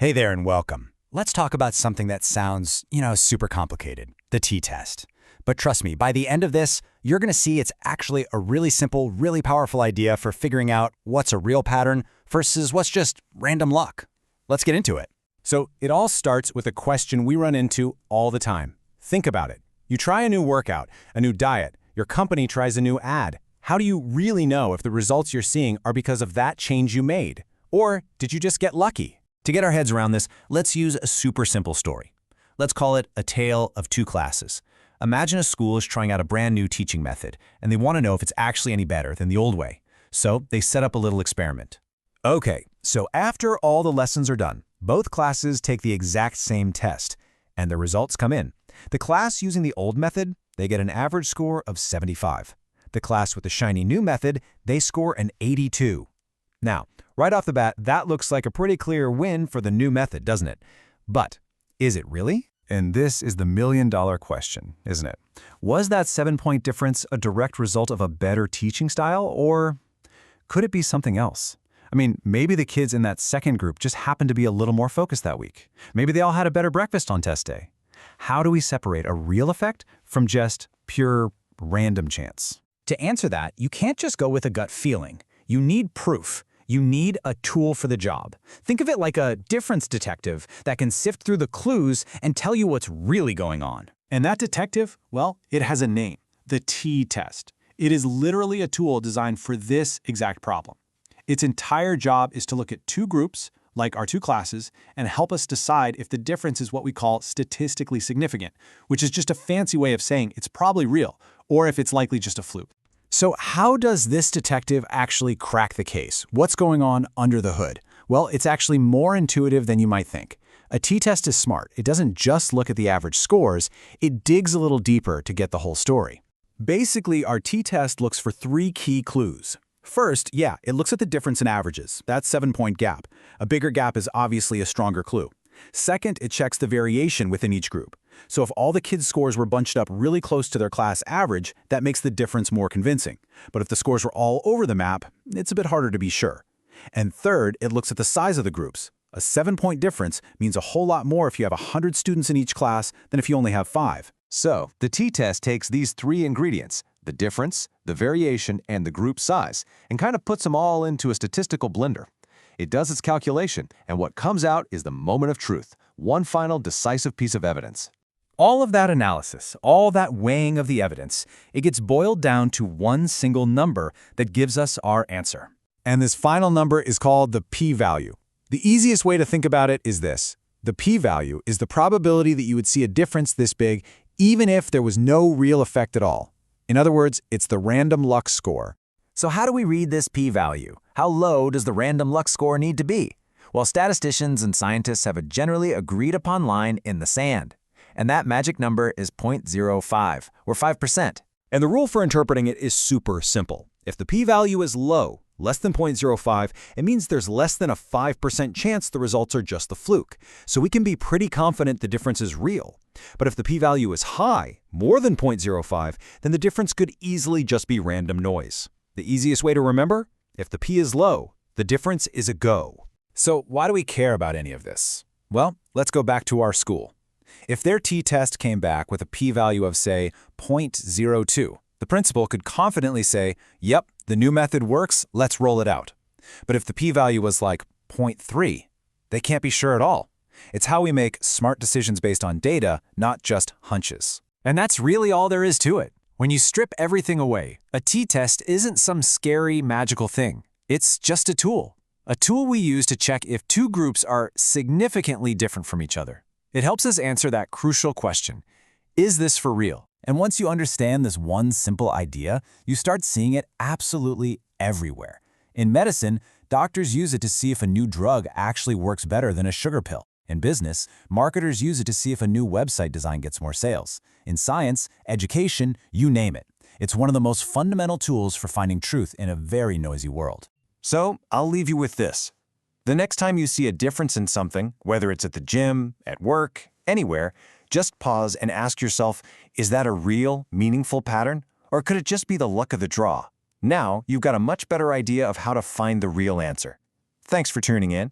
Hey there and welcome. Let's talk about something that sounds, super complicated, the t-test. But trust me, by the end of this, you're going to see it's actually a really simple, really powerful idea for figuring out what's a real pattern versus what's just random luck. Let's get into it. So it all starts with a question we run into all the time. Think about it. You try a new workout, a new diet, your company tries a new ad. How do you really know if the results you're seeing are because of that change you made? Or did you just get lucky? To get our heads around this, let's use a super simple story. Let's call it a tale of two classes. Imagine a school is trying out a brand new teaching method, and they want to know if it's actually any better than the old way. So they set up a little experiment. Okay, so after all the lessons are done, both classes take the exact same test, and the results come in. The class using the old method, they get an average score of 75. The class with the shiny new method, they score an 82. Now, right off the bat, that looks like a pretty clear win for the new method, doesn't it? But is it really? And this is the million-dollar question, isn't it? Was that 7-point difference a direct result of a better teaching style, or could it be something else? I mean, maybe the kids in that second group just happened to be a little more focused that week. Maybe they all had a better breakfast on test day. How do we separate a real effect from just pure random chance? To answer that, you can't just go with a gut feeling. You need proof. You need a tool for the job. Think of it like a difference detective that can sift through the clues and tell you what's really going on. And that detective, well, it has a name, the t-test. It is literally a tool designed for this exact problem. Its entire job is to look at two groups, like our two classes, and help us decide if the difference is what we call statistically significant, which is just a fancy way of saying it's probably real, or if it's likely just a fluke. So how does this detective actually crack the case? What's going on under the hood? Well, it's actually more intuitive than you might think. A t-test is smart. It doesn't just look at the average scores, it digs a little deeper to get the whole story. Basically, our t-test looks for 3 key clues. First, it looks at the difference in averages. That's 7-point gap. A bigger gap is obviously a stronger clue. Second, it checks the variation within each group. So if all the kids' scores were bunched up really close to their class average, that makes the difference more convincing. But if the scores were all over the map, it's a bit harder to be sure. And third, it looks at the size of the groups. A 7-point difference means a whole lot more if you have 100 students in each class than if you only have 5. So, the t-test takes these 3 ingredients, the difference, the variation, and the group size, and kind of puts them all into a statistical blender. It does its calculation, and what comes out is the moment of truth, one final decisive piece of evidence. All of that analysis, all that weighing of the evidence, it gets boiled down to one single number that gives us our answer. And this final number is called the p-value. The easiest way to think about it is this. The p-value is the probability that you would see a difference this big even if there was no real effect at all. In other words, it's the random luck score. So how do we read this p-value? How low does the random luck score need to be? Well, statisticians and scientists have a generally agreed upon line in the sand. And that magic number is 0.05, or 5%. And the rule for interpreting it is super simple. If the p-value is low, less than 0.05, it means there's less than a 5% chance the results are just the fluke. So we can be pretty confident the difference is real. But if the p-value is high, more than 0.05, then the difference could easily just be random noise. The easiest way to remember? If the p is low, the difference is a go. So why do we care about any of this? Well, let's go back to our school. If their t-test came back with a p-value of, say, 0.02, the principal could confidently say, yep, the new method works, let's roll it out. But if the p-value was like 0.3, they can't be sure at all. It's how we make smart decisions based on data, not just hunches. And that's really all there is to it. When you strip everything away, a t-test isn't some scary, magical thing. It's just a tool we use to check if two groups are significantly different from each other. It helps us answer that crucial question, is this for real? And once you understand this one simple idea, you start seeing it absolutely everywhere. In medicine, doctors use it to see if a new drug actually works better than a sugar pill. In business, marketers use it to see if a new website design gets more sales. In science, education, you name it. It's one of the most fundamental tools for finding truth in a very noisy world. So, I'll leave you with this. The next time you see a difference in something, whether it's at the gym, at work, anywhere, just pause and ask yourself, is that a real, meaningful pattern? Or could it just be the luck of the draw? Now, you've got a much better idea of how to find the real answer. Thanks for tuning in.